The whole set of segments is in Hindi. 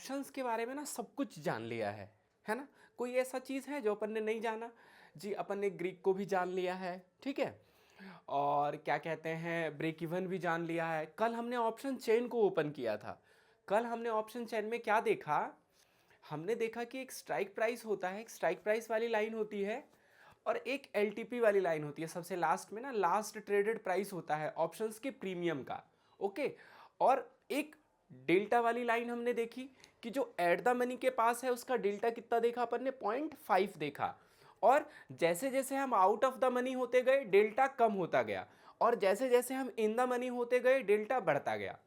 ऑप्शंस के बारे में ना सब कुछ जान लिया है ना। कोई ऐसा चीज़ है जो अपन ने नहीं जाना? जी, अपन ने ग्रीक को भी जान लिया है, ठीक है। और क्या कहते हैं, ब्रेक इवन भी जान लिया है। कल हमने ऑप्शन चेन को ओपन किया था। कल हमने ऑप्शन चेन में क्या देखा? हमने देखा कि एक स्ट्राइक प्राइस होता है, एक स्ट्राइक प्राइस वाली लाइन होती है और एक एलटीपी वाली लाइन होती है। सबसे लास्ट में ना लास्ट ट्रेडेड प्राइस होता है ऑप्शंस के प्रीमियम का, ओके। और एक डेल्टा वाली लाइन हमने देखी कि जो एट द मनी के पास है उसका डेल्टा कितना देखा अपन ने? 0.5 देखा। और जैसे जैसे हम आउट ऑफ द मनी होते गए डेल्टा कम होता गया, और जैसे जैसे हम इन द मनी होते गए डेल्टा बढ़ता गया।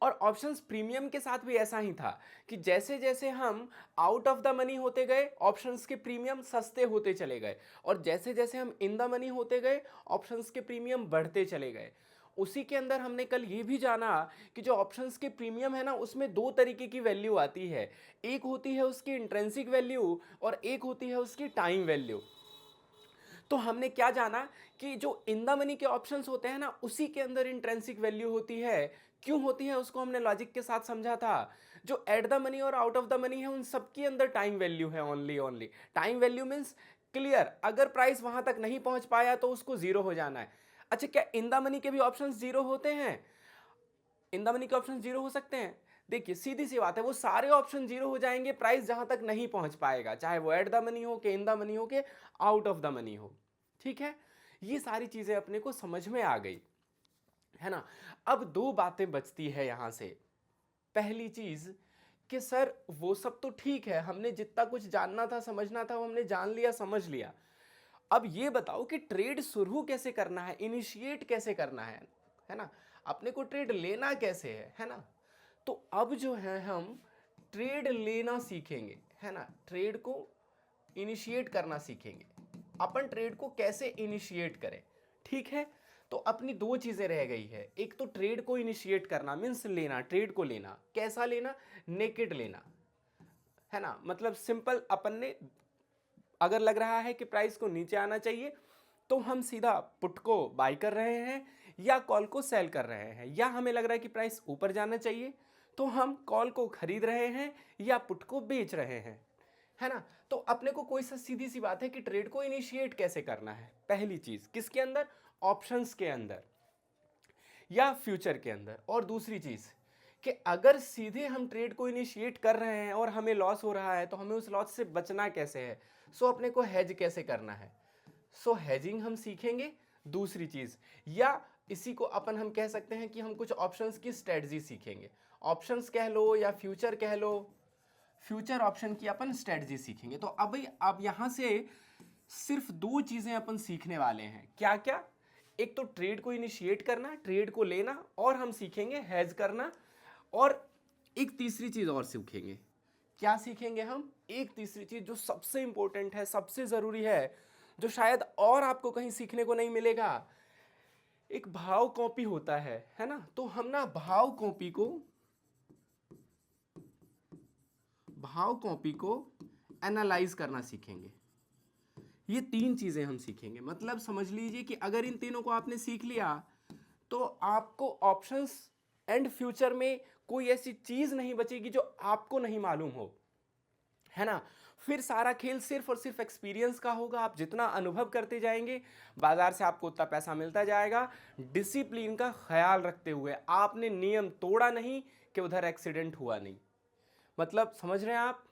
और ऑप्शंस प्रीमियम के साथ भी ऐसा ही था कि जैसे जैसे हम आउट ऑफ द मनी होते गए ऑप्शंस के प्रीमियम सस्ते होते चले गए, और जैसे जैसे हम इन द मनी होते गए ऑप्शंस के प्रीमियम बढ़ते चले गए। उसी के अंदर हमने कल ये भी जाना कि जो ऑप्शंस के प्रीमियम है ना उसमें दो तरीके की वैल्यू आती है। एक होती है उसकी इंट्रिंसिक वैल्यू और एक होती है उसकी टाइम वैल्यू। तो हमने क्या जाना कि जो इन द मनी के ऑप्शंस होते हैं ना उसी के अंदर इंट्रिंसिक वैल्यू होती है। क्यों होती है उसको हमने लॉजिक के साथ समझा था। जो एट द मनी और आउट ऑफ द मनी है उन सबके अंदर टाइम वैल्यू है, only time value means clear, अगर प्राइस वहां तक नहीं पहुंच पाया तो उसको जीरो हो जाना है। अच्छा, क्या इन द मनी के भी ऑप्शंस जीरो होते हैं? इन द मनी के ऑप्शन जीरो हो सकते हैं? देखिए सीधी सी बात है, वो सारे ऑप्शन जीरो हो जाएंगे प्राइस जहां तक नहीं पहुंच पाएगा, चाहे वो एट द मनी हो कि इन द मनी हो कि आउट ऑफ द मनी हो, ठीक है। ये सारी चीजें अपने को समझ में आ गई है ना। अब दो बातें बचती है यहां से। पहली चीज कि सर वो सब तो ठीक है, हमने जितना कुछ जानना था समझना था वो हमने जान लिया समझ लिया। अब ये बताओ कि ट्रेड शुरू कैसे करना है, इनिशिएट कैसे करना है ना। अपने को ट्रेड लेना कैसे है ना। तो अब जो है हम ट्रेड लेना सीखेंगे, है ना। ट्रेड को इनिशिएट करना सीखेंगे। अपन ट्रेड को कैसे इनिशिएट करें, ठीक है। तो अपनी दो चीजें रह गई है। एक तो ट्रेड को इनिशिएट करना मीन्स लेना, ट्रेड को लेना। कैसा लेना? नेकेड लेना, है ना। मतलब सिंपल, अपन ने अगर लग रहा है कि प्राइस को नीचे आना चाहिए तो हम सीधा पुट को बाय कर रहे हैं या कॉल को सेल कर रहे हैं, या हमें लग रहा है कि प्राइस ऊपर जाना चाहिए तो हम कॉल को खरीद रहे हैं या पुट को बेच रहे हैं, है ना। तो अपने को कोई सा सीधी सी बात है कि ट्रेड को इनिशिएट कैसे करना है। पहली चीज किसके अंदर? ऑप्शंस के अंदर या फ्यूचर के अंदर। और दूसरी चीज कि अगर सीधे हम ट्रेड को इनिशिएट कर रहे हैं और हमें लॉस हो रहा है तो हमें उस लॉस से बचना कैसे है। सो अपने को हेज कैसे करना है। सो हेजिंग हम सीखेंगे। दूसरी चीज, या इसी को अपन हम कह सकते हैं कि हम कुछ ऑप्शंस की स्ट्रेटजी सीखेंगे। ऑप्शंस कह लो या फ्यूचर कह लो, फ्यूचर ऑप्शन की अपन स्ट्रेटजी सीखेंगे। तो अब यहां से सिर्फ दो चीजें अपन सीखने वाले हैं। क्या क्या? एक तो ट्रेड को इनिशिएट करना, ट्रेड को लेना, और हम सीखेंगे हेज करना। और एक तीसरी चीज और सीखेंगे। क्या सीखेंगे हम? एक तीसरी चीज जो सबसे इंपॉर्टेंट है, सबसे जरूरी है, जो शायद और आपको कहीं सीखने को नहीं मिलेगा। एक भाव कॉपी होता है ना। तो हम ना भाव कॉपी को एनालाइज करना सीखेंगे। ये तीन चीजें हम सीखेंगे। मतलब समझ लीजिए कि अगर इन तीनों को आपने सीख लिया तो आपको ऑप्शंस एंड फ्यूचर में कोई ऐसी चीज नहीं बचेगी जो आपको नहीं मालूम हो, है ना। फिर सारा खेल सिर्फ और सिर्फ एक्सपीरियंस का होगा। आप जितना अनुभव करते जाएंगे बाजार से आपको उतना पैसा मिलता जाएगा, डिसिप्लिन का ख्याल रखते हुए। आपने नियम तोड़ा नहीं कि उधर एक्सीडेंट हुआ नहीं। मतलब समझ रहे हैं आप?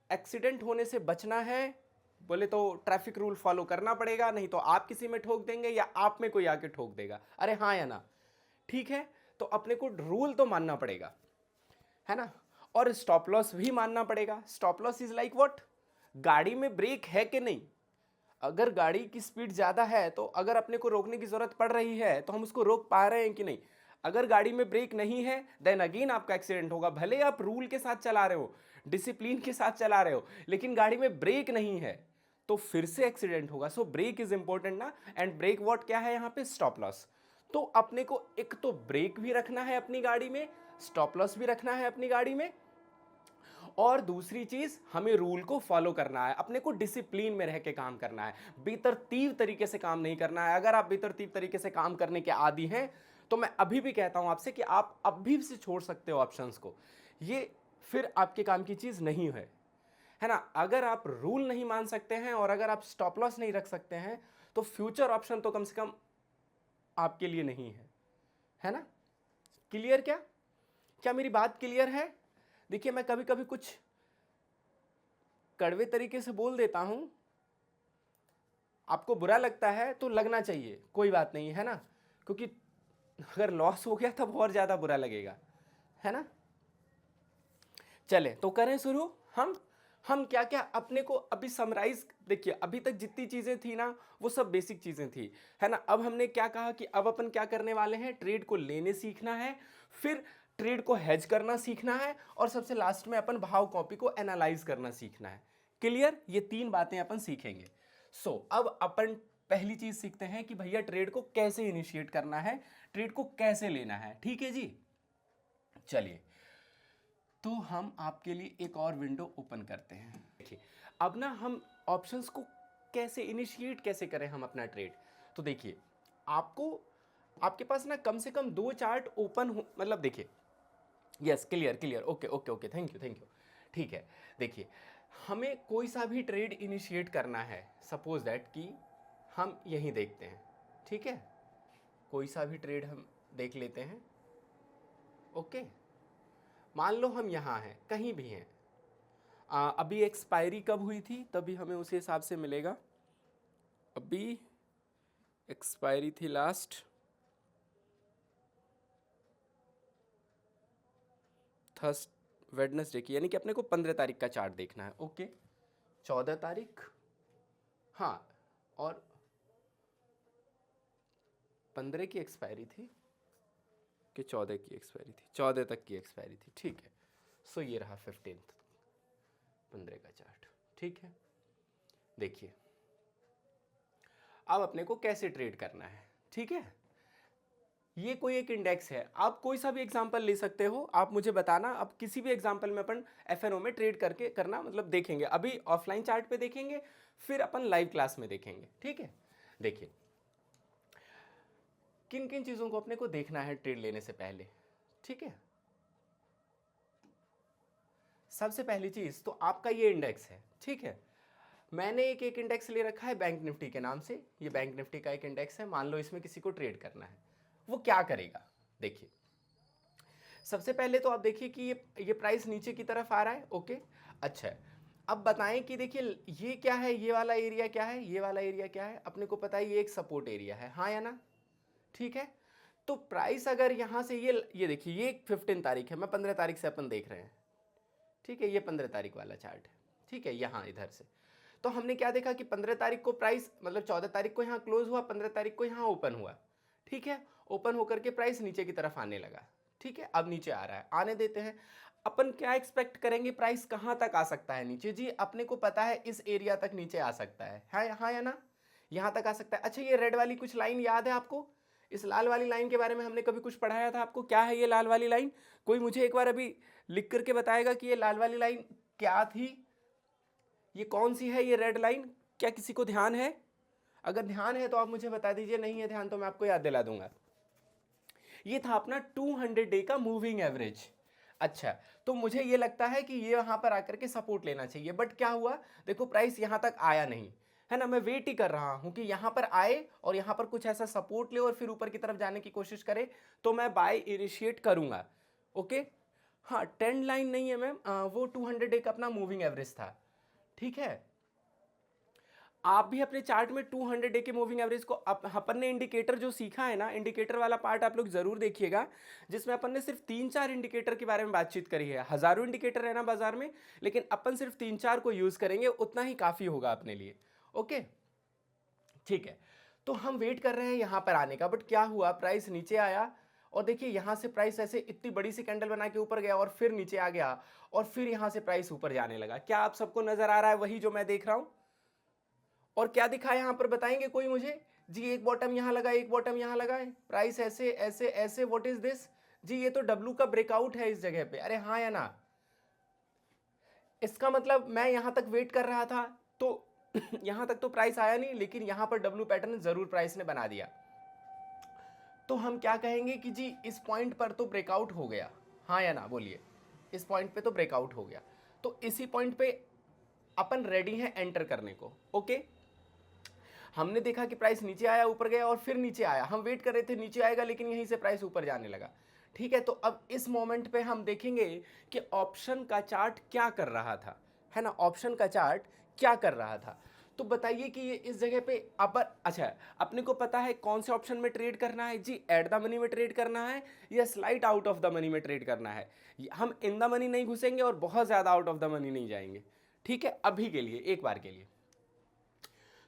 एक्सीडेंट होने से बचना है बोले तो ट्रैफिक रूल फॉलो करना पड़ेगा, नहीं तो आप किसी में ठोक देंगे या आप में कोई आके ठोक देगा। अरे हाँ या ना? ठीक है। तो अपने को रूल तो मानना पड़ेगा, है ना। और स्टॉप लॉस भी मानना पड़ेगा। Stop loss is like what? गाड़ी में ब्रेक है कि नहीं। अगर गाड़ी की स्पीड ज़्यादा है तो अगर अपने को रोकने की ज़रूरत पड़ रही है तो हम उसको रोक पा रहे हैं कि नहीं। अगर गाड़ी में ब्रेक नहीं है देन अगेन आपका एक्सीडेंट होगा। भले आप रूल के साथ चला रहे हो, डिसिप्लिन के साथ चला रहे हो, लेकिन गाड़ी में ब्रेक नहीं है तो फिर से एक्सीडेंट होगा। सो ब्रेक इज इंपॉर्टेंट ना। एंड ब्रेक व्हाट क्या है यहाँ पे? Stop loss. तो अपने को एक तो ब्रेक भी रखना है अपनी गाड़ी में, स्टॉप लॉस भी रखना है अपनी गाड़ी में, और दूसरी चीज हमें रूल को फॉलो करना है। अपने को डिसिप्लिन में रह के काम करना है, बेतरतीब तरीके से काम नहीं करना है। अगर आप बेतरतीब तरीके से काम करने के आदी हैं तो मैं अभी भी कहता हूं आपसे कि आप अभी से छोड़ सकते हो ऑप्शंस को। ये फिर आपके काम की चीज़ नहीं है ना। अगर आप रूल नहीं मान सकते हैं और अगर आप स्टॉप लॉस नहीं रख सकते हैं तो फ्यूचर ऑप्शन तो कम से कम आपके लिए नहीं है ना। क्लियर क्या? क्या मेरी बात क्लियर है? देखिए मैं कभी कभी कुछ कड़वे तरीके से बोल देता हूं, आपको बुरा लगता है तो लगना चाहिए, कोई बात नहीं है ना, क्योंकि अगर लॉस हो गया तब और ज्यादा बुरा लगेगा, है ना। चले तो करें शुरू। हम क्या क्या अपने को अभी समराइज, देखिए अभी तक जितनी चीजें थी ना वो सब बेसिक चीजें थी, है ना। अब हमने क्या कहा कि अब अपन क्या करने वाले हैं, ट्रेड को लेने सीखना है, फिर ट्रेड को हेज करना सीखना है, और सबसे लास्ट में अपन भाव कॉपी को एनालाइज करना सीखना है। क्लियर? ये 3 बातें अपन सीखेंगे। अब अपन पहली चीज सीखते हैं कि भैया ट्रेड को कैसे इनिशिएट करना है, ट्रेड को कैसे लेना है। ठीक है जी, चलिए तो हम आपके लिए एक और विंडो ओपन करते हैं। देखिए अब ना हम ऑप्शंस को कैसे इनिशिएट कैसे करें हम अपना ट्रेड। तो देखिए आपको, आपके पास ना कम से कम 2 चार्ट ओपन हो, मतलब देखिए, yes clear clear, okay okay okay, thank you. ठीक है, देखिए हमें कोई सा भी ट्रेड इनिशिएट करना है, सपोज दैट कि हम यहीं देखते हैं, ठीक है, कोई सा भी ट्रेड हम देख लेते हैं। ओके, मान लो हम यहाँ हैं, कहीं भी हैं, अभी एक्सपायरी कब हुई थी तभी हमें उसी हिसाब से मिलेगा। अभी एक्सपायरी थी लास्ट वेडनेसडे की, यानी कि अपने को 15 तारीख का चार्ट देखना है। ओके, 14 तारीख, हाँ, और 15 की एक्सपायरी थी कि 14 की एक्सपायरी थी, 14 तक की एक्सपायरी थी, ठीक है। सो ये रहा 15 का चार्ट, ठीक है। देखिए अब अपने को कैसे ट्रेड करना है, ठीक है। ये कोई एक इंडेक्स है, आप कोई सा भी एग्जांपल ले सकते हो, आप मुझे बताना, अब किसी भी एग्जांपल में अपन एफएनओ में ट्रेड करके करना, मतलब देखेंगे, अभी ऑफलाइन चार्ट पे देखेंगे, फिर अपन लाइव क्लास में देखेंगे, ठीक है। देखिए किन किन चीजों को अपने को देखना है ट्रेड लेने से पहले, ठीक है। सबसे पहली चीज तो आपका ये इंडेक्स है, ठीक है। मैंने एक इंडेक्स ले रखा है बैंक निफ्टी के नाम से, ये बैंक निफ्टी का एक इंडेक्स है, मान लो इसमें किसी को ट्रेड करना है, वो क्या करेगा। देखिए सबसे पहले तो आप देखिए कि ये प्राइस नीचे की तरफ आ रहा है, ओके। अच्छा, अब बताएं कि देखिए ये क्या है, ये वाला एरिया क्या है, ये वाला एरिया क्या है, अपने को पता है ये एक सपोर्ट एरिया है, हाँ या ना, ठीक है। तो प्राइस अगर यहां से ये देखिए, ये 15 तारीख है, मैं 15 तारीख से अपन देख रहे हैं, ठीक है, ये 15 तारीख वाला चार्ट है, ठीक है, यहाँ इधर से। तो हमने क्या देखा कि 15 तारीख को प्राइस, मतलब 14 तारीख को यहाँ क्लोज हुआ, 15 तारीख को यहाँ ओपन हुआ, ठीक है। ओपन होकर के प्राइस नीचे की तरफ आने लगा, ठीक है, अब नीचे आ रहा है, आने देते हैं। अपन क्या एक्सपेक्ट करेंगे, प्राइस कहाँ तक आ सकता है नीचे, जी अपने को पता है इस एरिया तक नीचे आ सकता है, हाँ या ना, यहाँ तक आ सकता है। अच्छा, ये रेड वाली कुछ लाइन याद है आपको, इस लाल वाली लाइन के बारे में हमने कभी कुछ पढ़ाया था आपको, क्या है ये लाल वाली लाइन, कोई मुझे एक बार अभी लिख करके बताएगा कि ये लाल वाली लाइन क्या थी, ये कौन सी है ये रेड लाइन, क्या किसी को ध्यान है? अगर ध्यान है तो आप मुझे बता दीजिए, नहीं है ध्यान तो मैं आपको याद दिला दूंगा। ये था अपना 200 डे का मूविंग एवरेज। अच्छा, तो मुझे ये लगता है कि ये वहां पर आकर के सपोर्ट लेना चाहिए, बट क्या हुआ, देखो प्राइस यहां तक आया नहीं, है ना। मैं वेट ही कर रहा हूं कि यहां पर आए और यहां पर कुछ ऐसा सपोर्ट ले और फिर ऊपर की तरफ जाने की कोशिश करे, तो मैं बाय इनिशिएट करूंगा, ओके। हाँ, ट्रेंड लाइन नहीं है मैम, वो 200 डे का अपना मूविंग एवरेज था, ठीक है। आप भी अपने चार्ट में 200 डे के मूविंग एवरेज को, अपन ने इंडिकेटर जो सीखा है ना, इंडिकेटर वाला पार्ट आप लोग जरूर देखिएगा, जिसमें अपन ने सिर्फ 3-4 इंडिकेटर के बारे में बातचीत करी है। हजारों इंडिकेटर है ना बाजार में, लेकिन अपन सिर्फ 3-4 को यूज करेंगे, उतना ही काफी होगा अपने लिए, ओके, ठीक है। तो हम वेट कर रहे हैं यहां पर आने का, बट क्या हुआ, प्राइस नीचे आया और देखिए यहां से प्राइस ऐसे इतनी बड़ी सी कैंडल बना के ऊपर गया और फिर नीचे आ गया और फिर यहां से प्राइस ऊपर जाने लगा। क्या आप सबको नजर आ रहा है वही जो मैं देख रहा हूं? और क्या दिखा यहां पर, बताएंगे कोई मुझे जी, एक बॉटम यहां लगा, एक बॉटम यहां लगा है, प्राइस ऐसे ऐसे ऐसे, व्हाट इज दिस जी, ये तो डब्ल्यू का ब्रेकआउट है इस जगह पे, अरे हाँ या ना। इसका मतलब मैं यहां तक वेट कर रहा था तो यहां तक तो प्राइस आया नहीं, लेकिन यहां पर डब्ल्यू पैटर्न जरूर प्राइस ने बना दिया। तो हम क्या कहेंगे कि जी इस पॉइंट पर तो ब्रेकआउट हो गया, हाँ या ना, बोलिए। इस पॉइंट पे तो ब्रेकआउट हो गया, तो इसी पॉइंट पे अपन रेडी हैं एंटर करने को। ओके, हमने देखा कि प्राइस नीचे आया, ऊपर गया और फिर नीचे आया, हम वेट कर रहे थे नीचे आएगा, लेकिन यहीं से प्राइस ऊपर जाने लगा। ठीक है, तो अब इस मोमेंट पे हम देखेंगे कि ऑप्शन का चार्ट क्या कर रहा था, है ना, ऑप्शन का चार्ट क्या कर रहा था। तो बताइए कि ये इस जगह पे अपन, अच्छा अपने को पता है कौन से ऑप्शन में ट्रेड करना है जी, एट द मनी में ट्रेड करना है या slight out of the money में ट्रेड करना है। हम इन द मनी नहीं घुसेंगे और बहुत ज़्यादा आउट ऑफ द मनी नहीं जाएंगे। ठीक है, अभी के लिए, एक बार के लिए।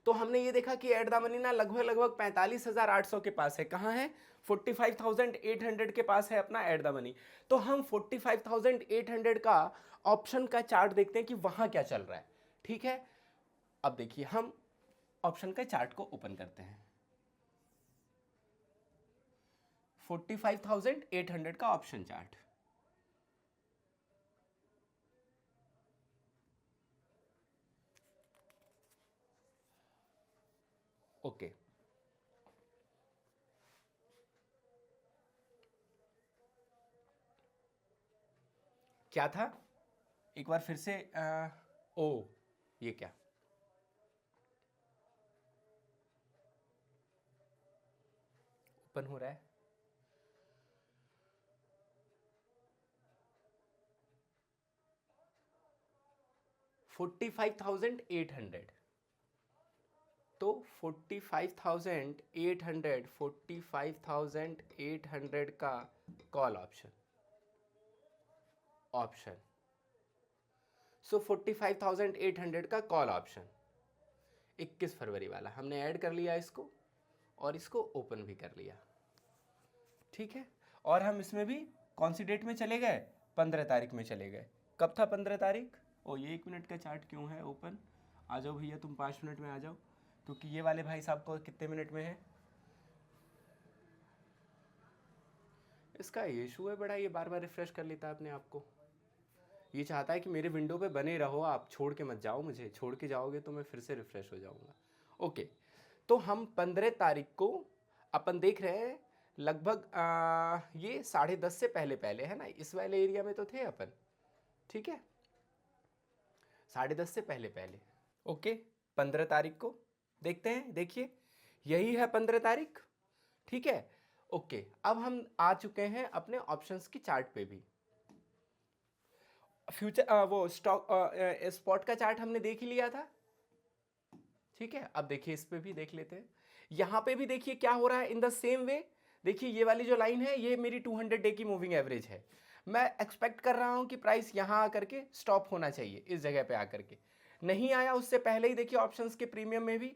तो हमने ये देखा कि एट द मनी ना लगभग लगभग 45,800 के पास है। कहाँ है? 45,800 के पास है अपना एट द मनी। तो हम 45,800 का ऑप्शन का चार्ट देखते हैं कि वहां क्या चल रहा है। ठीक है, अब देखिए हम ऑप्शन का चार्ट को ओपन करते हैं। 45,800 का ऑप्शन चार्ट। ओके, क्या था एक बार फिर से ओ ये क्या, ओपन हो रहा है। $45,800, तो 45,800 का कॉल ऑप्शन सो 45,800 का कॉल ऑप्शन 21 फरवरी वाला हमने ऐड कर लिया इसको और इसको ओपन भी कर लिया। ठीक है, और हम इसमें भी कौन सी डेट में चले गए? 15 तारीख में चले गए। कब था 15 तारीख? ओ ये 1 मिनट का चार्ट क्यों है ओपन? आ जाओ भैया तुम 5 मिनट में आ जाओ, क्योंकि ये वाले भाई साहब को कितने मिनट में है? इसका इशू है बड़ा, ये बार बार रिफ्रेश कर लेता है अपने आप को। ये चाहता है कि मेरे विंडो पे बने रहो, आप छोड़ के मत जाओ, मुझे छोड़ के जाओगे तो मैं फिर से रिफ्रेश हो जाऊंगा। ओके, तो हम 15 तारीख को अपन देख रहे हैं लगभग ये 10:30 से पहले पहले, है ना, इस वाले एरिया में तो थे अपन। ठीक है, 10:30 से पहले पहले। ओके, 15 तारीख को देखते हैं, देखिए यही है 15 तारीख। ठीक है, ओके, अब हम आ चुके हैं अपने ऑप्शंस की चार्ट पे भी। फ्यूचर वो स्टॉक स्पॉट का चार्ट हमने देख ही लिया था। ठीक है, अब देखिए इस पे भी देख लेते हैं। यहां पे भी देखिए क्या हो रहा है इन द सेम वे। देखिए ये वाली जो लाइन है ये मेरी 200 डे की मूविंग एवरेज है। मैं एक्सपेक्ट कर रहा हूं कि प्राइस यहां आकर के स्टॉप होना चाहिए, इस जगह पे आकर के नहीं आया। उससे पहले ही देखिए ऑप्शंस के प्रीमियम में भी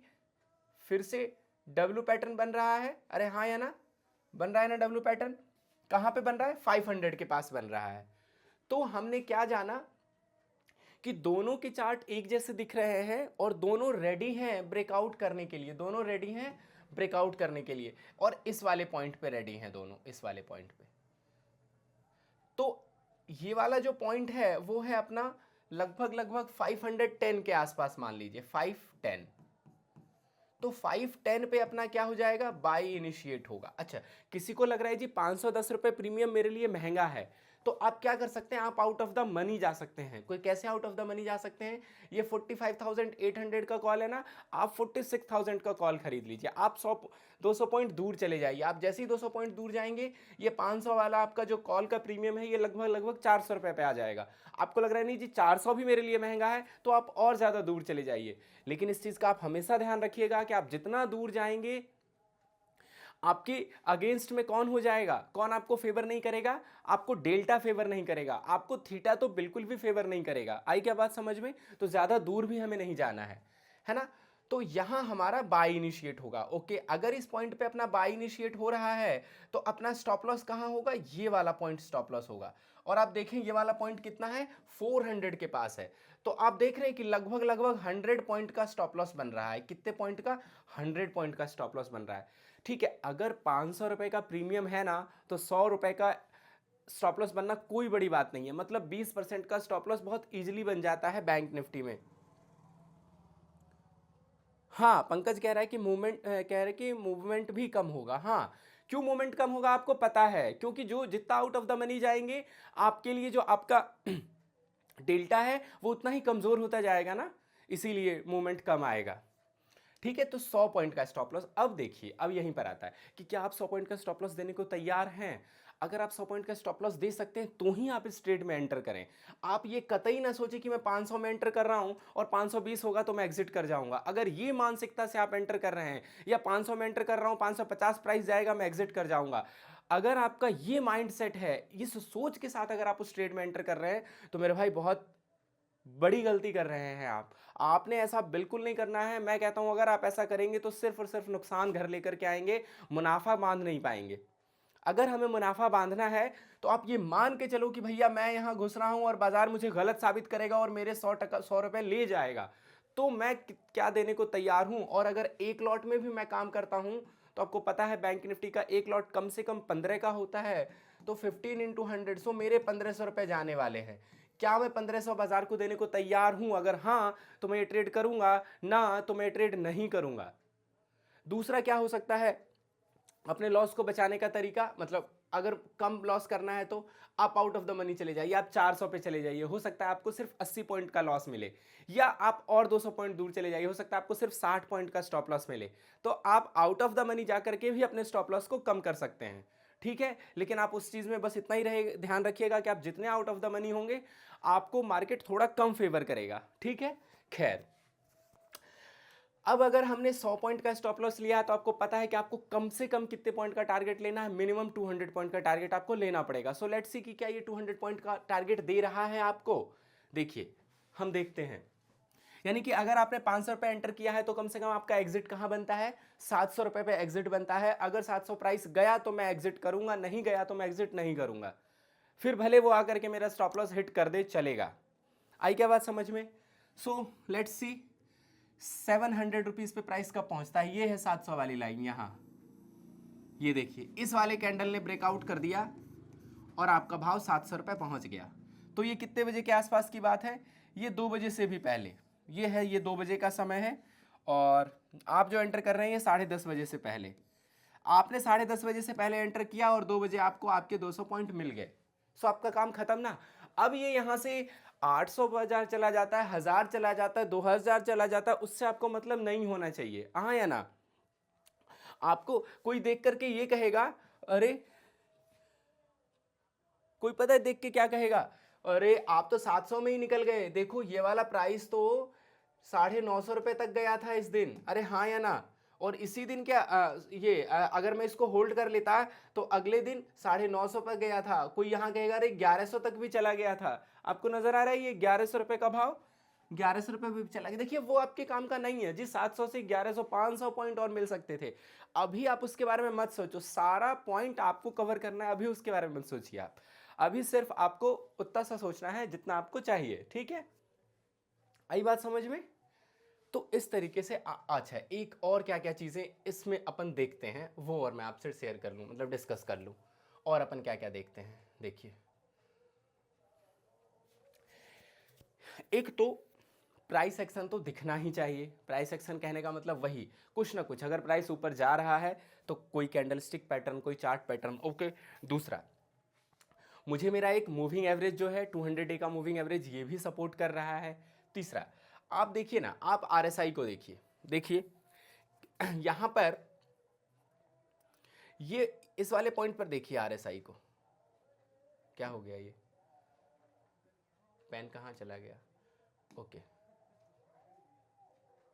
फिर से डब्ल्यू पैटर्न बन रहा है। अरे हाँ या ना, बन रहा है ना डब्ल्यू पैटर्न? कहां पे बन रहा है? 500 के पास बन रहा है। तो हमने क्या जाना कि दोनों के चार्ट एक जैसे दिख रहे हैं और दोनों रेडी हैं ब्रेकआउट करने के लिए, दोनों रेडी हैं ब्रेकआउट करने के लिए, और इस वाले पॉइंट पे रेडी हैं दोनों, इस वाले पॉइंट पे। तो ये वाला जो पॉइंट है वो है अपना लगभग लगभग 510 के आसपास, मान लीजिए 510। तो 510 पे अपना क्या हो जाएगा? बाई इनिशिएट होगा। अच्छा, किसी को लग रहा है जी 510 रुपए प्रीमियम मेरे लिए महंगा है, तो आप क्या कर सकते हैं? आप आउट ऑफ द मनी जा सकते हैं। कोई कैसे आउट ऑफ द मनी जा सकते हैं? ये 45,800 का कॉल है ना, आप 46,000 का कॉल खरीद लीजिए। आप 200 पॉइंट दूर चले जाइए। आप जैसे ही 200 पॉइंट दूर जाएंगे, ये 500 वाला आपका जो कॉल का प्रीमियम है ये लगभग लगभग 400 रुपए पे आ जाएगा। आपको लग रहा है नहीं जी 400 भी मेरे लिए महंगा है, तो आप और ज़्यादा दूर चले जाइए। लेकिन इस चीज़ का आप हमेशा ध्यान रखिएगा कि आप जितना दूर जाएंगे आपके अगेंस्ट में कौन हो जाएगा, कौन आपको फेवर नहीं करेगा? आपको डेल्टा फेवर नहीं करेगा, आपको थीटा तो बिल्कुल भी फेवर नहीं करेगा। आई क्या बात समझ में? तो ज्यादा दूर भी हमें नहीं जाना है ना। तो यहां हमारा बाय इनिशिएट होगा। ओके, अगर इस पॉइंट पे अपना बाय इनिशिएट हो रहा है तो अपना स्टॉप लॉस कहां होगा? ये वाला पॉइंट स्टॉप लॉस होगा। और आप देखें ये वाला पॉइंट कितना है? 400 के पास है। तो आप देख रहे हैं कि लगभग लगभग 100 पॉइंट का स्टॉप लॉस बन रहा है। कितने पॉइंट का? 100 पॉइंट का स्टॉप लॉस बन रहा है। ठीक है, अगर 500 रुपए का प्रीमियम है ना, तो 100 रुपए का स्टॉप लॉस बनना कोई बड़ी बात नहीं है। मतलब 20% का स्टॉप लॉस बहुत इजीली बन जाता है बैंक निफ्टी में। हाँ, पंकज कह रहा है कि मूवमेंट भी कम होगा। हाँ, क्यों मोमेंट कम होगा आपको पता है, क्योंकि जो जितना आउट ऑफ द मनी जाएंगे आपके लिए जो आपका डेल्टा है वो उतना ही कमजोर होता जाएगा ना, इसीलिए मूवमेंट कम आएगा। ठीक है, तो 100 पॉइंट का स्टॉप लॉस। अब देखिए, अब यहीं पर आता है कि क्या आप 100 पॉइंट का स्टॉप लॉस देने को तैयार हैं। अगर आप 100 पॉइंट का स्टॉप लॉस दे सकते हैं तो ही आप इस ट्रेड में एंटर करें। आप ये कतई ना सोचें कि मैं 500 में एंटर कर रहा हूं और 520 होगा तो मैं एग्जिट कर जाऊंगा। अगर ये मानसिकता से आप एंटर कर रहे हैं, या 500 में एंटर कर रहा हूं 550 प्राइस जाएगा मैं एग्जिट कर जाऊंगा, अगर आपका ये माइंडसेट है, इस सोच के साथ अगर आप उस ट्रेड में एंटर कर रहे हैं, तो मेरे भाई बहुत बड़ी गलती कर रहे हैं आप। आपने ऐसा बिल्कुल नहीं करना है। मैं कहता हूं अगर आप ऐसा करेंगे तो सिर्फ और सिर्फ नुकसान घर लेकर के आएंगे, मुनाफा बांध नहीं पाएंगे। अगर हमें मुनाफा बांधना है तो आप ये मान के चलो कि भैया मैं यहां घुस रहा हूं और बाजार मुझे गलत साबित करेगा और मेरे 100 रुपए ले जाएगा, तो मैं क्या देने को तैयार हूं। और अगर एक लॉट में भी मैं काम करता हूं तो आपको पता है बैंक निफ्टी का एक लॉट कम से कम 15 का होता है, तो 15 इंटू 100, सो मेरे 1500 रुपए जाने वाले हैं। क्या मैं 1500 बाजार को देने को तैयार हूं? अगर हाँ तो मैं ये ट्रेड करूंगा, ना तो मैं ट्रेड नहीं करूंगा। दूसरा क्या हो सकता है अपने लॉस को बचाने का तरीका, मतलब अगर कम लॉस करना है तो आप आउट ऑफ द मनी चले जाइए, आप 400 पे चले जाइए, हो सकता है आपको सिर्फ 80 पॉइंट का लॉस मिले, या आप और 200 पॉइंट दूर चले जाइए, हो सकता है आपको सिर्फ 60 पॉइंट का स्टॉप लॉस मिले। तो आप आउट ऑफ द मनी जाकर के भी अपने स्टॉप लॉस को कम कर सकते हैं। ठीक है, लेकिन आप उस चीज में बस इतना ही रहे, ध्यान रखिएगा कि आप जितने आउट ऑफ द मनी होंगे आपको मार्केट थोड़ा कम फेवर करेगा। ठीक है, खैर अब अगर हमने 100 पॉइंट का स्टॉप लॉस लिया तो आपको पता है कि आपको कम से कम कितने पॉइंट का टारगेट लेना है, मिनिमम 200 पॉइंट का टारगेट आपको लेना पड़ेगा। सो लेट्स सी कि क्या ये 200 पॉइंट का टारगेट दे रहा है आपको। देखिए हम देखते हैं, यानी कि अगर आपने 500 रुपए एंटर किया है तो कम से कम आपका एग्जिट कहां बनता है, 700 रुपए पे एग्जिट बनता है। अगर 700 प्राइस गया तो मैं एग्जिट करूंगा, नहीं गया तो मैं एग्जिट नहीं करूंगा। फिर भले वो आकर के मेरा स्टॉप लॉस हिट कर दे, चलेगा। आई क्या बात समझ में? सो लेट्स सी 700 रुपीज पे प्राइस कब पहुंचता है, ये है 700 वाली लाइन। यहां ये देखिए इस वाले कैंडल ने ब्रेकआउट कर दिया और आपका भाव 700 रुपए पहुंच गया। तो ये कितने बजे के आसपास की बात है, ये 2 बजे से भी पहले, ये है, ये 2 बजे का समय है। और आप जो एंटर कर रहे हैं ये 10:30 बजे से पहले, आपने 10:30 बजे से पहले एंटर किया और 2 बजे आपको आपके 200 पॉइंट मिल गए। सो आपका काम खत्म ना। अब ये यहां से 800 बाजार चला जाता है, 1000 चला जाता है, 2000 चला जाता है, उससे आपको मतलब नहीं होना चाहिए, हाँ या ना। आपको कोई देख करके ये कहेगा, अरे कोई पता है देख के क्या कहेगा, अरे आप तो 700 में ही निकल गए, देखो ये वाला प्राइस तो 950 रुपए तक गया था इस दिन। अरे हाँ या ना। और इसी दिन क्या अगर मैं इसको होल्ड कर लेता तो अगले दिन 950 पर गया था। कोई यहाँ कहेगा अरे 1100 तक भी चला गया था। आपको नजर आ रहा है ये 1100 रुपए का भाव, 1100 रुपए भी चला गया। देखिए वो आपके काम का नहीं है जी। 700 से 1100, 500 पॉइंट और मिल सकते थे। अभी आप उसके बारे में मत सोचो, सारा पॉइंट आपको कवर करना है, अभी उसके बारे में मत सोचिए आप। अभी सिर्फ आपको उतना सा सोचना है जितना आपको चाहिए। ठीक है, आई बात समझ में? तो इस तरीके से अच्छा एक और क्या क्या चीजें इसमें अपन देखते हैं वो और मैं आपसे शेयर कर लूं, मतलब डिस्कस कर लूं। और अपन क्या क्या देखते हैं, देखिए एक तो प्राइस एक्शन तो दिखना ही चाहिए। प्राइस एक्शन कहने का मतलब वही कुछ ना कुछ, अगर प्राइस ऊपर जा रहा है तो कोई कैंडलस्टिक पैटर्न, कोई चार्ट पैटर्न, ओके। दूसरा, मुझे मेरा एक मूविंग एवरेज जो है 200 डे का मूविंग एवरेज ये भी सपोर्ट कर रहा है। तीसरा, आप देखिए ना, आप आरएसआई को देखिए, देखिए यहां पर ये इस वाले पॉइंट पर देखिए आरएसआई को, क्या हो गया, ये पेन कहां चला गया, ओके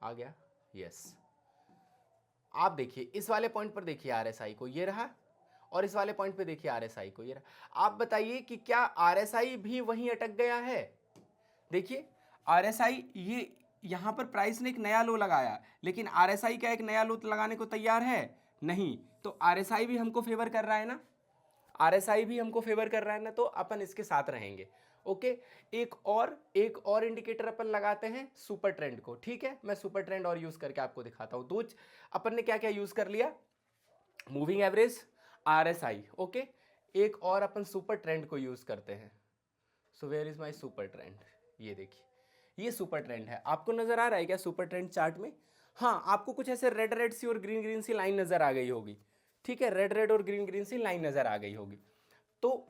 आ गया, यस। आप देखिए इस वाले पॉइंट पर देखिए आरएसआई को, ये रहा, और इस वाले पॉइंट पे देखिए आरएसआई को, ये रहा। आप बताइए कि क्या आरएसआई भी वहीं अटक गया है? देखिए आरएसआई, ये यहां पर प्राइस ने एक नया लो लगाया, लेकिन आरएसआई क्या एक नया लो लगाने को तैयार है? नहीं। तो आरएसआई भी हमको फेवर कर रहा है ना, आरएसआई भी हमको फेवर कर रहा है ना, तो अपन इसके साथ रहेंगे। ओके, एक और इंडिकेटर अपन लगाते हैं, सुपर ट्रेंड को। ठीक है, मैं सुपर ट्रेंड और यूज करके आपको दिखाता हूं। दो अपन ने क्या क्या यूज कर लिया, मूविंग एवरेज, आरएसआई, ओके। एक और अपन सुपर ट्रेंड को यूज करते हैं। So where is my super trend, ये देखिए ये सुपर ट्रेंड है। आपको नजर आ रहा है क्या सुपर ट्रेंड चार्ट में? हाँ, आपको कुछ ऐसे रेड रेड सी और ग्रीन ग्रीन सी लाइन नजर आ गई होगी। ठीक है, रेड रेड और ग्रीन ग्रीन सी लाइन नजर आ गई होगी। तो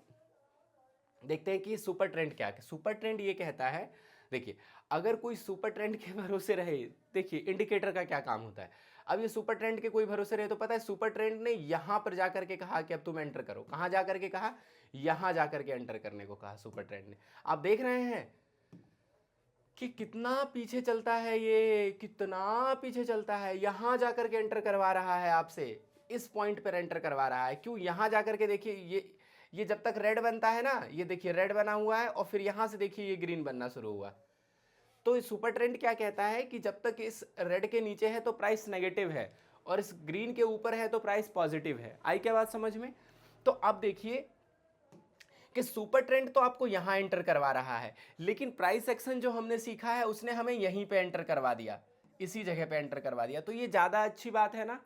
देखते हैं कि सुपर ट्रेंड क्या है। सुपर ट्रेंड ये कहता है, देखिए अगर कोई सुपर ट्रेंड के भरोसे रहे, देखिए इंडिकेटर का क्या काम होता है। अब ये सुपर ट्रेंड के कोई भरोसे रहे तो पता है सुपर ट्रेंड ने यहां पर जाकर के कहा कि अब तुम एंटर करो। कहां जाकर के कहा? यहां जाकर के एंटर करने को कहा सुपर ट्रेंड ने। आप देख रहे हैं कि कितना पीछे चलता है, ये कितना पीछे चलता है। यहां जाकर के एंटर करवा रहा है आपसे, इस पॉइंट पर एंटर करवा रहा है। क्यों? यहां जाकर के देखिए, ये जब तक रेड बनता है ना, ये देखिए रेड बना हुआ है और फिर यहां से देखिए ये ग्रीन बनना शुरू हुआ। तो इस सुपर ट्रेंड क्या कहता है कि जब तक इस रेड के नीचे है तो प्राइस नेगेटिव है और इस ग्रीन के ऊपर है तो प्राइस पॉजिटिव है। आई क्या बात समझ में? तो अब देखिए कि सुपर ट्रेंड तो आपको यहां एंटर करवा रहा है, लेकिन प्राइस एक्शन जो हमने सीखा है उसने हमें यहीं पे एंटर करवा दिया, इसी जगह पे एंटर करवा दिया। तो ये ज्यादा अच्छी बात है ना,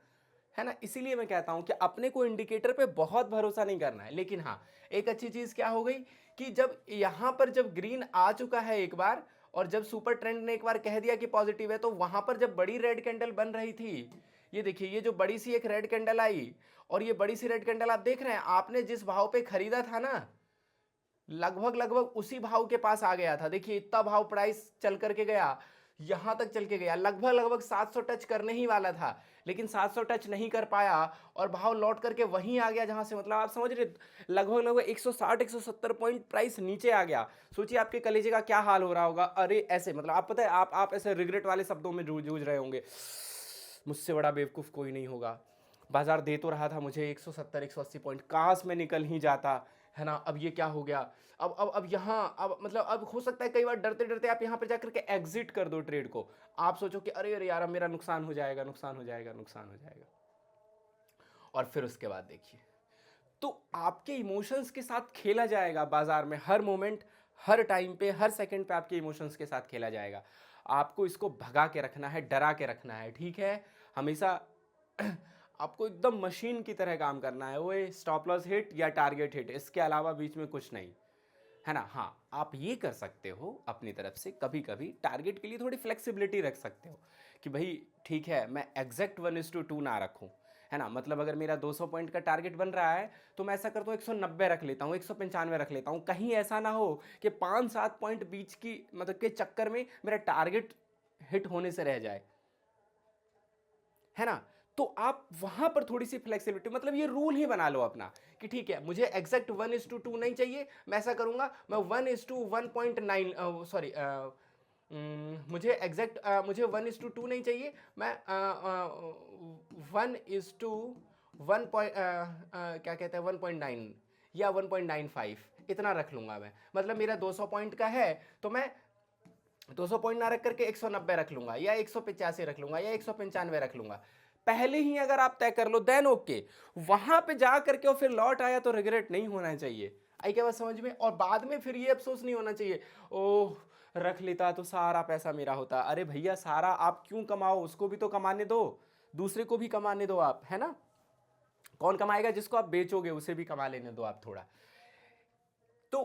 है ना। इसीलिए मैं कहता हूं कि अपने को इंडिकेटर पे बहुत भरोसा नहीं करना है। लेकिन हाँ, एक अच्छी चीज क्या हो गई कि जब यहां पर जब ग्रीन आ चुका है एक बार, और जब सुपर ट्रेंड ने एक बार कह दिया कि पॉजिटिव है, तो वहां पर जब बड़ी रेड कैंडल बन रही थी, ये देखिए ये जो बड़ी सी एक रेड कैंडल आई, और ये बड़ी सी रेड कैंडल आप देख रहे हैं, आपने जिस भाव पे खरीदा था ना, लगभग लगभग उसी भाव के पास आ गया था। देखिए इतना भाव प्राइस चल करके गया, यहां तक चल के गया, लगभग लगभग 700 टच करने ही वाला था, लेकिन 700 टच नहीं कर पाया और भाव लौट करके वहीं आ गया जहां से, मतलब आप समझ रहे, लगभग लगभग 160 170 पॉइंट प्राइस नीचे आ गया। सोचिए आपके कलेजे का क्या हाल हो रहा होगा। अरे ऐसे, मतलब आप पता है, आप ऐसे रिग्रेट वाले शब्दों में जूझ रहे होंगे, मुझसे बड़ा बेवकूफ कोई नहीं होगा, बाजार दे तो रहा था मुझे 170 180 पॉइंट, काश मैं निकल ही जाता, है ना। अब ये क्या हो गया? अब यहाँ, अब मतलब अब हो सकता है कई बार डरते डरते आप यहाँ पर जाकर के एग्जिट कर दो ट्रेड को। आप सोचो कि अरे अरे यार अब मेरा नुकसान हो जाएगा, नुकसान हो जाएगा, नुकसान हो जाएगा। और फिर उसके बाद देखिए, तो आपके इमोशंस के साथ खेला जाएगा बाजार में, हर मोमेंट, हर टाइम पे, हर सेकंड पे आपके इमोशंस के साथ खेला जाएगा। आपको इसको भगा के रखना है, डरा के रखना है, ठीक है। हमेशा आपको एकदम मशीन की तरह काम करना है। वो स्टॉप लॉस हिट या टारगेट हिट, इसके अलावा बीच में कुछ नहीं, है ना। हाँ, आप ये कर सकते हो अपनी तरफ से, कभी कभी टारगेट के लिए थोड़ी फ्लेक्सिबिलिटी रख सकते हो कि भाई ठीक है, मैं एग्जैक्ट 1:2 ना रखूं, है ना। मतलब अगर मेरा 200 पॉइंट का टारगेट बन रहा है तो मैं ऐसा करता हूँ 190 रख लेता हूँ, 195 रख लेता हूँ। कहीं ऐसा ना हो कि 5-7 पॉइंट बीच की, मतलब के चक्कर में मेरा टारगेट हिट होने से रह जाए, है ना। तो आप वहां पर थोड़ी सी फ्लेक्सिबिलिटी, मतलब ये रूल ही बना लो अपना कि ठीक है, मुझे एग्जैक्ट 1:2 नहीं चाहिए, मैं ऐसा करूंगा, मैं 1:1.9, सॉरी, मुझे एग्जैक्ट, मुझे 1:2 नहीं चाहिए, मैं 1:1 क्या कहते हैं 1.9 या 1.95 इतना रख लूंगा मैं। मतलब मेरा 200 पॉइंट का है तो मैं 200 पॉइंट ना रख करके 190 रख लूंगा, या 185 रख लूंगा, या 195 रख लूंगा। पहले ही अगर आप तय कर लो देन ओके, वहां पे जा करके और फिर लौट आया तो रिग्रेट नहीं होना चाहिए। आई क्या बात समझ में? और बाद में फिर ये अफसोस नहीं होना चाहिए, ओह रख लेता तो सारा पैसा मेरा होता। अरे भैया, सारा आप क्यों कमाओ, उसको भी तो कमाने दो, दूसरे को भी कमाने दो आप, है ना। कौन कमाएगा? जिसको आप बेचोगे उसे भी कमा लेने दो आप थोड़ा। तो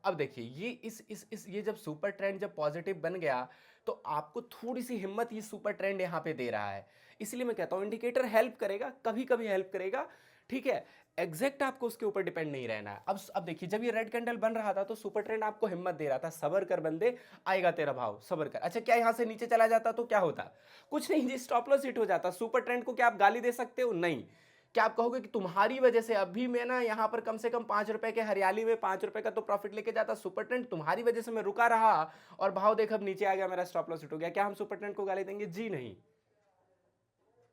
अब देखिए, ये इस ये जब सुपर ट्रेंड जब पॉजिटिव बन गया तो आपको थोड़ी सी हिम्मत ये सुपर ट्रेंड यहां पे दे रहा है। इसलिए मैं कहता हूं इंडिकेटर हेल्प करेगा, कभी कभी हेल्प करेगा, ठीक है। एग्जैक्ट आपको उसके ऊपर डिपेंड नहीं रहना है। अब देखिए, जब ये रेड कैंडल बन रहा था तो सुपर ट्रेंड आपको हिम्मत दे रहा था, सबर कर बंदे, आएगा तेरा भाव, सबर कर। अच्छा, क्या यहां से नीचे चला जाता तो क्या होता? कुछ नहीं जी, स्टॉप लॉस हिट हो जाता। सुपर ट्रेंड को क्या आप गाली दे सकते हो? नहीं। क्या आप कहोगे कि तुम्हारी वजह से अभी मैं ना यहाँ पर कम से कम 5 रुपए के हरियाली में 5 रुपए का तो प्रॉफिट लेके जाता, सुपर ट्रेंड तुम्हारी वजह से मैं रुका रहा और भाव देख अब नीचे आ गया, मेरा स्टॉप लॉस हिट हो गया। क्या हम सुपर ट्रेंड को गाली देंगे? जी नहीं।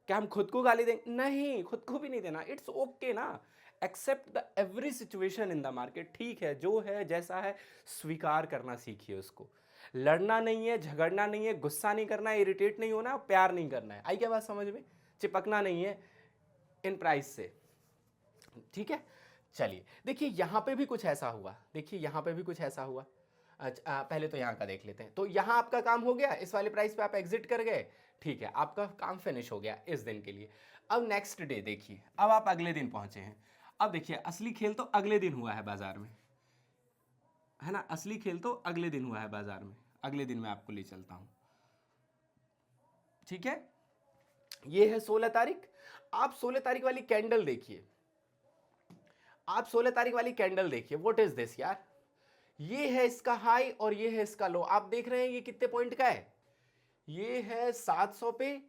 क्या हम खुद को गाली देंगे? नहीं, खुद को भी नहीं देना। इट्स ओके ना, accept the every situation in the market. ठीक है, जो है जैसा है स्वीकार करना सीखिए उसको। लड़ना नहीं है, झगड़ना नहीं है, गुस्सा नहीं करना है, इरिटेट नहीं होना, प्यार नहीं करना है। आई क्या बात समझ में? चिपकना नहीं है इन प्राइस से, ठीक है। चलिए देखिए, यहां पे भी कुछ ऐसा हुआ, देखिए यहां पे भी कुछ ऐसा हुआ। अच्छा, पहले तो यहां का देख लेते हैं। तो यहां आपका काम हो गया, इस वाले प्राइस पे आप एग्जिट कर गए, ठीक है, आपका काम फिनिश हो गया इस दिन के लिए। अब नेक्स्ट डे देखिए, अब आप अगले दिन पहुंचे हैं। अब देखिए, असली खेल तो अगले दिन हुआ है बाजार में, है ना। असली खेल तो अगले दिन हुआ है बाजार में। अगले दिन मैं आपको ले चलता हूं, ठीक है। ये है 16 तारीख। आप 16 तारीख वाली कैंडल देखिए, आप 16 तारीख वाली कैंडल देखिए, व्हाट इज दिस यार, ये है इसका हाई और ये है इसका लो। आप देख रहे हैं ये कितने पॉइंट का है, ये है 700 पे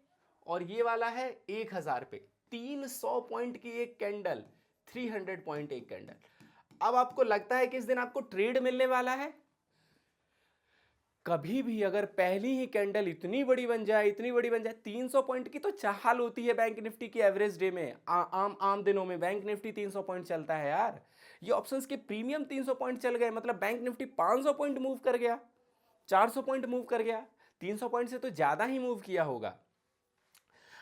और ये वाला है 1000 पे। 300 पॉइंट की एक कैंडल, 300 पॉइंट एक कैंडल। अब आपको लगता है कि इस दिन आपको ट्रेड मिलने वाला है? कभी भी अगर पहली ही कैंडल इतनी बड़ी बन जाए, इतनी बड़ी बन जाए, 300 पॉइंट की तो चाल होती है बैंक निफ्टी की एवरेज डे में। आम दिनों में बैंक निफ्टी 300 पॉइंट चलता है यार। ये ऑप्शंस के प्रीमियम 300 पॉइंट चल गए, मतलब बैंक निफ्टी 500 पॉइंट मूव कर गया, 400 पॉइंट मूव कर गया, 300 पॉइंट से तो ज्यादा ही मूव किया होगा,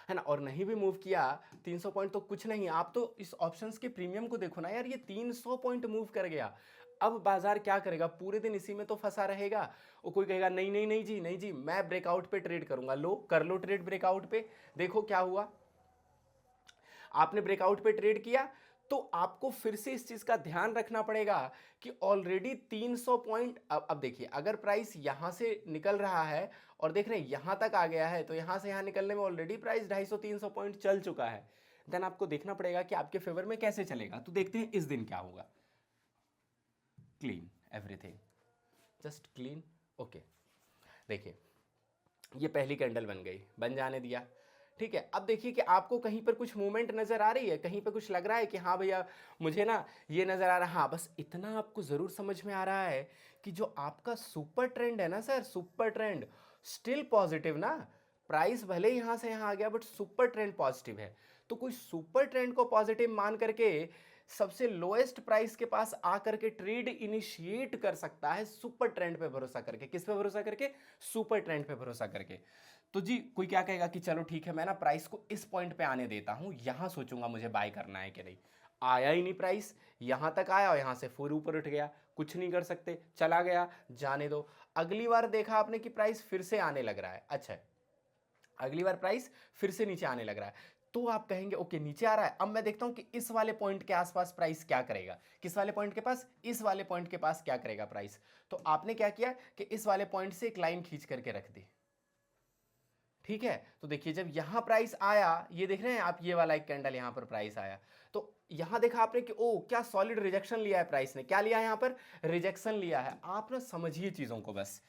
है ना। और नहीं भी मूव किया 300 पॉइंट तो कुछ नहीं, आप तो इस ऑप्शंस के प्रीमियम को देखो ना यार, ये 300 पॉइंट मूव कर गया। अब बाजार क्या करेगा, पूरे दिन इसी में तो फंसा रहेगा। और कोई कहेगा नहीं नहीं नहीं जी, नहीं जी, मैं ब्रेकआउट पे ट्रेड करूंगा। लो कर लो ट्रेड ब्रेकआउट पे, देखो क्या हुआ। आपने ब्रेकआउट पे ट्रेड किया तो आपको फिर से इस चीज का ध्यान रखना पड़ेगा कि ऑलरेडी 300 पॉइंट, अब देखिए अगर प्राइस यहां से निकल रहा है और देख रहे हैं यहां तक आ गया है, तो यहां से यहां निकलने में ऑलरेडी प्राइस 250-300 पॉइंट चल चुका है। देन आपको देखना पड़ेगा कि आपके फेवर में कैसे चलेगा। तो देखते हैं इस दिन क्या होगा। Clean everything, just clean, okay. देखिए ये पहली कैंडल बन गई, बन जाने दिया, ठीक है। अब देखिए कि आपको कहीं पर कुछ मूवमेंट नजर आ रही है, कहीं पर कुछ लग रहा है कि हाँ भैया मुझे ना ये नजर आ रहा है। हाँ बस इतना आपको जरूर समझ में आ रहा है कि जो आपका सुपर ट्रेंड है ना sir, super trend still positive ना। प्राइस भले यहां से यहां आ गया बट सुपर ट्रेंड पॉजिटिव है। तो कोई सुपर ट्रेंड को पॉजिटिव मान करके सबसे लोएस्ट प्राइस के पास आकर के ट्रेड इनिशिएट कर सकता है, सुपर ट्रेंड पे भरोसा करके। किस पे भरोसा करके? सुपर ट्रेंड पे भरोसा करके। तो जी कोई क्या कहेगा कि चलो ठीक है, मैं ना प्राइस को इस पॉइंट पे आने देता हूं, यहां सोचूंगा मुझे बाय करना है कि नहीं। आया ही नहीं प्राइस, यहां तक आया और यहां से फिर ऊपर उठ गया, कुछ नहीं कर सकते, चला गया, जाने दो। अगली बार देखा आपने कि प्राइस फिर से आने लग रहा है, अच्छा अगली बार प्राइस फिर से नीचे आने लग रहा है, तो आप कहेंगे ओके नीचे आ रहा है, अब मैं देखता हूं कि इस वाले पॉइंट के आसपास प्राइस क्या करेगा। किस वाले पॉइंट के पास? इस वाले पॉइंट के पास क्या करेगा प्राइस। तो आपने क्या किया कि इस वाले पॉइंट से एक लाइन खींच करके रख दी, ठीक है। तो देखिए जब यहां प्राइस आया, ये देख रहे हैं आप, ये वाला एक कैंडल यहां पर प्राइस आया, तो यहां देखा आपने कि ओ क्या सॉलिड रिजेक्शन लिया है प्राइस ने। क्या लिया है यहां पर? रिजेक्शन लिया है। आप ना समझिए चीजों को बस।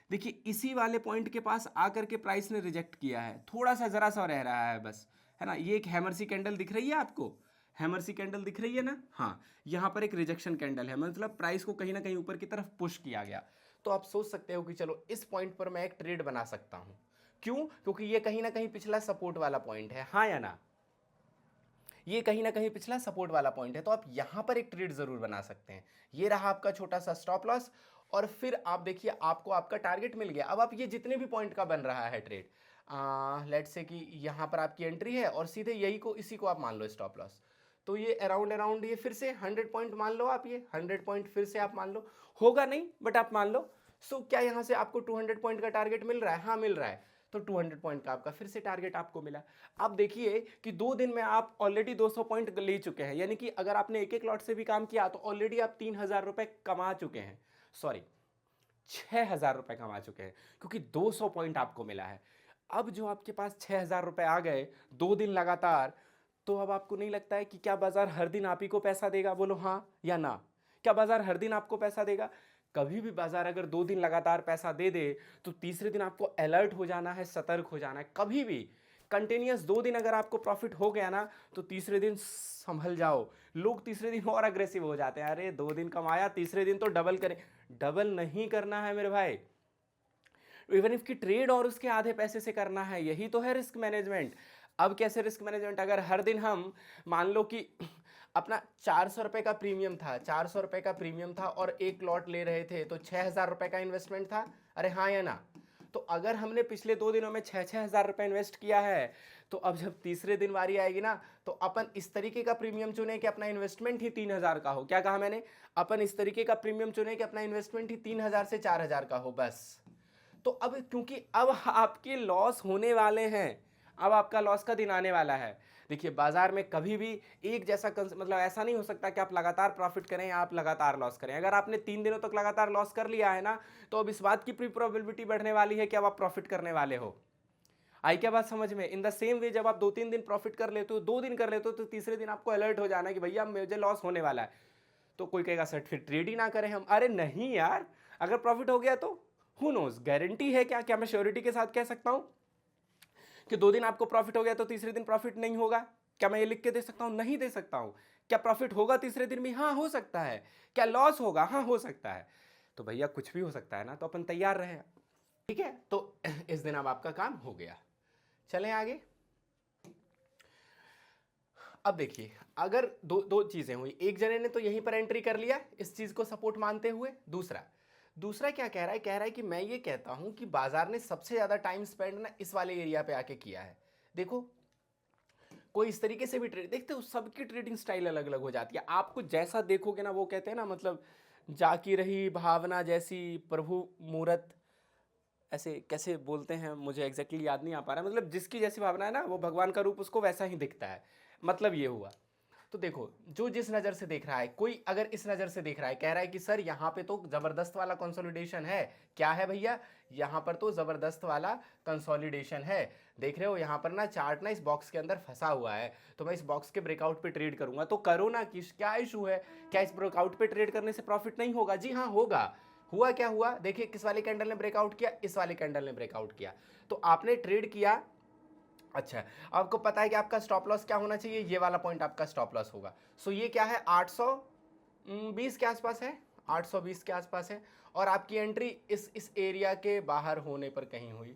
देखिए इसी वाले पॉइंट के पास आकर के प्राइस ने रिजेक्ट किया है, थोड़ा सा जरा सा रह रहा है बस, है ना। ये एक हैमर सी कैंडल दिख रही है आपको, हैमर सी कैंडल दिख रही है ना, हाँ। यहाँ पर एक रिजेक्शन कैंडल है, मतलब प्राइस को कहीं ना कहीं ऊपर की तरफ पुश किया गया। तो आप सोच सकते हो कि चलो इस पॉइंट पर मैं एक ट्रेड बना सकता हूं। क्यों? क्योंकि ये कहीं ना कहीं पिछला सपोर्ट वाला पॉइंट है, हाँ या ना। ये कहीं ना कहीं पिछला सपोर्ट वाला पॉइंट है, तो आप यहां पर एक ट्रेड जरूर बना सकते हैं। ये रहा आपका छोटा सा स्टॉप लॉस, और फिर आप देखिए आपको आपका टारगेट मिल गया। अब आप ये जितने भी पॉइंट का बन रहा है ट्रेड, लेट्स से कि यहां पर आपकी एंट्री है और सीधे यही को इसी को आप मान लो स्टॉप लॉस। तो ये अराउंड अराउंड ये फिर से 100 पॉइंट मान लो आप, ये 100 पॉइंट फिर से आप मान लो, होगा नहीं बट आप मान लो। सो क्या यहां से आपको 200 पॉइंट का टारगेट मिल रहा है? हाँ मिल रहा है। तो 200 पॉइंट का आपका फिर से टारगेट आपको मिला। अब देखिए कि 2 दिन में आप ऑलरेडी 200 पॉइंट ले चुके हैं, यानी कि अगर आपने एक एक लॉट से भी काम किया तो ऑलरेडी आप 3000 रुपए कमा चुके हैं, सॉरी 6000 रुपए कमा चुके हैं, क्योंकि 200 पॉइंट आपको मिला है। अब जो आपके पास 6000 रुपए आ गए 2 दिन लगातार, तो अब आपको नहीं लगता है कि क्या बाजार हर दिन आप ही को पैसा देगा? बोलो हाँ या ना। क्या बाजार हर दिन आपको पैसा देगा? कभी भी बाजार अगर 2 दिन लगातार पैसा दे दे तो तीसरे दिन आपको अलर्ट हो जाना है, सतर्क हो जाना है। कभी भी कंटिन्यूस 2 दिन अगर आपको प्रॉफिट हो गया ना, तो तीसरे दिन संभल जाओ। लोग तीसरे दिन और अग्रेसिव हो जाते हैं, अरे 2 दिन कमाया तीसरे दिन तो डबल करें। डबल नहीं करना है मेरे भाई, इवन इफ की ट्रेड और उसके आधे पैसे से करना है, यही तो है रिस्क मैनेजमेंट। अब कैसे रिस्क मैनेजमेंट? अगर हर दिन हम मान लो कि अपना 400 रुपए का प्रीमियम था, 400 रुपए का प्रीमियम था और एक लॉट ले रहे थे, तो 6000 रुपए का इन्वेस्टमेंट था, अरे हाँ या ना। तो अगर हमने पिछले 2 दिनों में 6-6 हजार रुपए इन्वेस्ट किया है, तो अब जब तीसरे दिन बारी आएगी ना, तो अपन इस तरीके का प्रीमियम चुने कि अपना इन्वेस्टमेंट ही 3000 का हो। क्या कहा मैंने? अपन इस तरीके का प्रीमियम चुने कि अपना इन्वेस्टमेंट ही 3000 से 4000 का हो, बस। तो अब क्योंकि अब आपके लॉस होने वाले हैं, अब आपका लॉस का दिन आने वाला है। देखिए बाजार में कभी भी एक जैसा मतलब ऐसा नहीं हो सकता कि आप लगातार प्रॉफिट करें या आप लगातार लॉस करें। अगर आपने 3 दिनों तक लगातार लॉस कर लिया है ना, तो अब इस बात की प्रोबेबिलिटी बढ़ने वाली है कि अब आप प्रॉफिट करने वाले हो। आई क्या बात समझ में? इन द सेम वे जब आप 2-3 दिन प्रॉफिट कर लेते हो, 2 दिन कर लेते हो, तो तीसरे दिन आपको अलर्ट हो जाना कि भैया मुझे लॉस होने वाला है। तो कोई कहेगा सर फिर ट्रेड ही ना करें हम। अरे नहीं यार, अगर प्रॉफिट हो गया तो हु नोज, गारंटी है क्या? क्या मैं श्योरिटी के साथ कह सकता हूं कि 2 दिन आपको प्रॉफिट हो गया तो तीसरे दिन प्रॉफिट नहीं होगा? क्या मैं ये लिख के दे सकता हूं? नहीं दे सकता हूं। क्या प्रॉफिट होगा तीसरे दिन भी? हाँ हो सकता है। क्या लॉस होगा? हाँ हो सकता है। तो भैया कुछ भी हो सकता है ना, तो अपन तैयार रहे। ठीक है, तो इस दिन अब आपका काम हो गया। चलें आगे। अब देखिए, अगर दो दो चीजें हुई, एक जने ने तो यहीं पर एंट्री कर लिया इस चीज को सपोर्ट मानते हुए। दूसरा दूसरा क्या कह रहा है? कह रहा है कि मैं ये कहता हूं कि बाजार ने सबसे ज्यादा टाइम स्पेंड ना इस वाले एरिया पे आके किया है। देखो, कोई इस तरीके से भी ट्रेड देखते हो, सबकी ट्रेडिंग स्टाइल अलग अलग हो जाती है। आपको जैसा देखोगे ना, वो कहते हैं ना, मतलब जाकी रही भावना जैसी प्रभु मूरत, ऐसे कैसे बोलते हैं मुझे एग्जैक्टली याद नहीं आ पा रहा है। मतलब जिसकी जैसी भावना है ना, वो भगवान का रूप उसको वैसा ही दिखता है। मतलब ये हुआ। तो देखो, जो जिस नज़र से देख रहा है, कोई अगर इस नज़र से देख रहा है, कह रहा है कि सर यहाँ पे तो ज़बरदस्त वाला कंसोलिडेशन है। क्या है भैया? यहाँ पर तो ज़बरदस्त वाला कंसोलिडेशन है। देख रहे हो यहाँ पर ना चार्ट ना इस बॉक्स के अंदर फंसा हुआ है, तो मैं इस बॉक्स के ब्रेकआउट पे ट्रेड करूंगा। तो करो ना, कि क्या इशू है? क्या इस ब्रेकआउट पे ट्रेड करने से प्रॉफिट नहीं होगा? जी हाँ होगा। हुआ क्या हुआ? देखिए, किस वाले कैंडल ने ब्रेकआउट किया? इस वाले कैंडल ने ब्रेकआउट किया। तो आपने ट्रेड किया। अच्छा, आपको पता है कि आपका स्टॉप लॉस क्या होना चाहिए? ये वाला पॉइंट आपका स्टॉप लॉस होगा। सो ये क्या है? 820 के आसपास है, 820 के आसपास है। और आपकी एंट्री इस एरिया के बाहर होने पर कहीं हुई,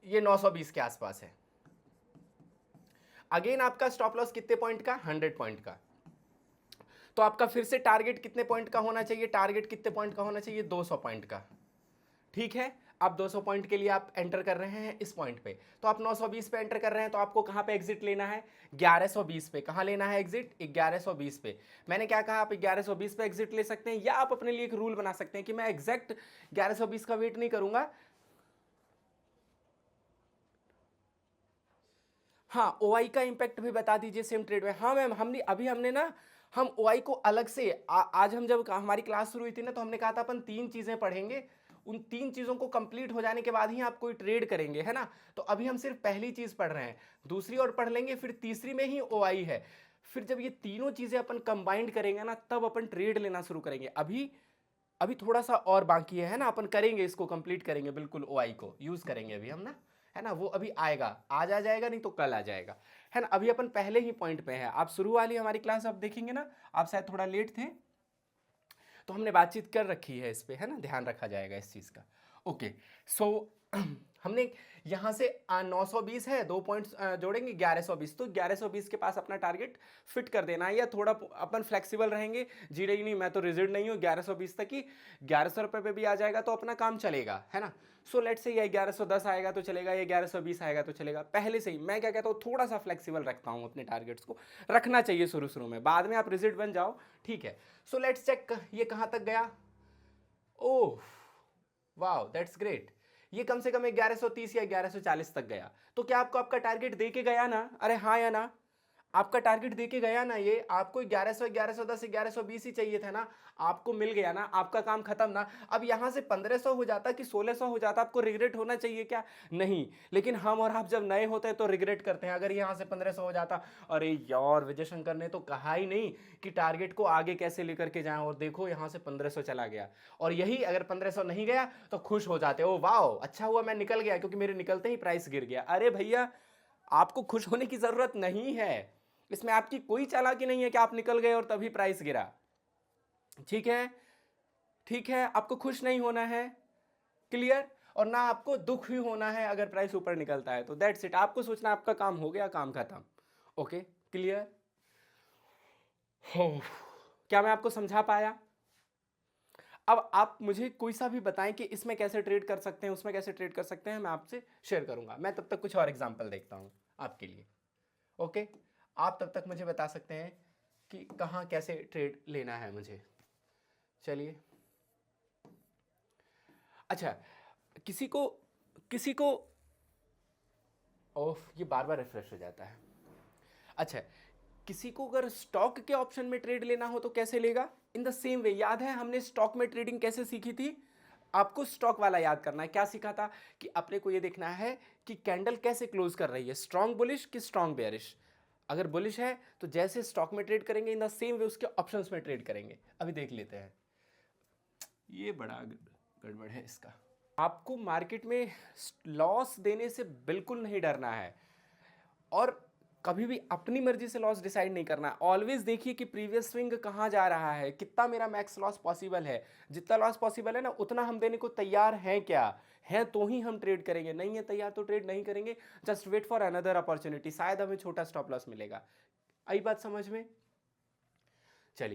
ये 920 के आसपास है। अगेन आपका स्टॉप लॉस कितने पॉइंट का? 100 पॉइंट का। तो आपका फिर से टारगेट कितने पॉइंट का होना चाहिए? टारगेट कितने पॉइंट का होना चाहिए? 200 पॉइंट का। ठीक है, आप 200 पॉइंट के लिए आप एंटर कर रहे हैं इस पॉइंट पे, तो आप 920 पे एंटर कर रहे हैं, तो आपको कहां पे एग्जिट लेना है? 1120 पे। कहां लेना है एग्जिट? 1120 पे। मैंने क्या कहा? आप 1120 पे एग्जिट ले सकते हैं, या आप अपने लिए एक रूल बना सकते हैं कि मैं एग्जैक्ट 1120 का वेट नहीं करूंगा। हाँ, ओआई का इंपैक्ट भी बता दीजिए सेम ट्रेड में। हाँ मैम, हमने ना, हम ओआई को अलग से आज हम जब हमारी क्लास शुरू हुई थी ना, तो हमने कहा था अपन 3 चीजें पढ़ेंगे, उन 3 चीजों को कंप्लीट हो जाने के बाद ही आप कोई ट्रेड करेंगे, है ना? तो अभी हम सिर्फ पहली चीज पढ़ रहे हैं, दूसरी और पढ़ लेंगे, फिर तीसरी में ही ओआई है। फिर जब ये तीनों चीजें अपन कंबाइंड करेंगे ना, तब अपन ट्रेड लेना शुरू करेंगे। अभी अभी थोड़ा सा और बाकी है ना, अपन करेंगे, इसको कंप्लीट करेंगे बिल्कुल, ओआई को यूज करेंगे अभी हम ना, है ना? वो अभी आएगा, आज आ जाएगा, नहीं तो कल आ जाएगा, है ना? अभी अपन पहले ही पॉइंट पे हैं। आप शुरू वाली हमारी क्लास अब देखेंगे ना, आप शायद थोड़ा लेट थे, तो हमने बातचीत कर रखी है इस पे, है ना? ध्यान रखा जाएगा इस चीज़ का। ओके, सो हमने यहाँ से 920 है, 2 पॉइंट्स जोड़ेंगे 1120, तो 1120 के पास अपना टारगेट फिट कर देना है, या थोड़ा अपन फ्लेक्सिबल रहेंगे। जी नहीं, मैं तो रिजिड नहीं हूँ, 1120 तक ही, 1100 रुपये पे भी आ जाएगा तो अपना काम चलेगा, है ना? सो लेट से ये 1110 आएगा तो चलेगा, ये 1120 आएगा तो चलेगा। पहले से ही मैं क्या कहता हूँ, थोड़ा सा फ्लेक्सिबल रखता हूँ अपने टारगेट्स को, रखना चाहिए शुरू शुरू में, बाद में आप रिजिड बन जाओ, ठीक है? सो लेट्स चेक ये कहाँ तक गया। Oh wow, that's great. ये कम से कम 1130 या 1140 तक गया। तो क्या आपको आपका टारगेट दे के गया ना? अरे हाँ या ना? आपका टारगेट देके गया ना? ये आपको 1100, 1110, 1120 ही चाहिए था ना? आपको मिल गया ना? आपका काम खत्म ना? अब यहां से 1500 हो जाता कि 1600 हो जाता, आपको रिग्रेट होना चाहिए क्या? नहीं। लेकिन हम और आप जब नए होते हैं तो रिग्रेट करते हैं। अगर यहां से 1500 हो जाता, अरे यार विजय शंकर ने तो कहा ही नहीं कि टारगेट को आगे कैसे लेकर के जाएं, और देखो यहां से 1500 चला गया। और यही अगर 1500 नहीं गया तो खुश हो जाते, ओ वाओ अच्छा हुआ मैं निकल गया, क्योंकि मेरे निकलते ही प्राइस गिर गया। अरे भैया, आपको खुश होने की जरूरत नहीं है, इसमें आपकी कोई चालाकी नहीं है कि आप निकल गए और तभी प्राइस गिरा। ठीक है, ठीक है, आपको खुश नहीं होना है, क्लियर? और ना आपको दुख भी होना है अगर प्राइस ऊपर निकलता है, तो दैट्स इट। आपको सोचना आपका काम हो गया, काम खत्म। Okay, clear? हो, क्या मैं आपको समझा पाया? अब आप मुझे कोई सा भी बताएं कि इसमें कैसे ट्रेड कर सकते हैं, उसमें कैसे ट्रेड कर सकते हैं, मैं आपसे शेयर करूंगा। मैं तब तक कुछ और एग्जांपल देखता हूं आपके लिए। ओके, आप तब तक मुझे बता सकते हैं कि कहाँ कैसे ट्रेड लेना है मुझे। चलिए, अच्छा, किसी को ओह, ये बार बार रिफ्रेश हो जाता है। अच्छा, किसी को अगर स्टॉक के ऑप्शन में ट्रेड लेना हो तो कैसे लेगा? इन द सेम वे, याद है हमने स्टॉक में ट्रेडिंग कैसे सीखी थी? आपको स्टॉक वाला याद करना है। क्या सीखा था कि अपने को ये देखना है कि कैंडल कैसे क्लोज कर रही है, स्ट्रॉन्ग बुलिश कि स्ट्रॉन्ग बेयरिश। अगर बुलिश है तो जैसे स्टॉक में ट्रेड करेंगे इन द सेम वे उसके ऑप्शंस में ट्रेड करेंगे। अभी देख लेते हैं, ये बड़ा गड़बड़ है इसका। आपको मार्केट में लॉस देने से बिल्कुल नहीं डरना है और कभी भी अपनी मर्जी से लॉस डिसाइड नहीं करना। ऑलवेज देखिए कि प्रीवियस स्विंग कहाँ जा रहा है, कितना मेरा मैक्स लॉस पॉसिबल है। जितना लॉस पॉसिबल है ना उतना हम देने को तैयार हैं, क्या है तो ही हम ट्रेड करेंगे, नहीं है तैयार तो ट्रेड नहीं करेंगे। Just wait for another opportunity, शायद हमें छोटा स्टॉप लॉस मिलेगा। आई बात समझ में?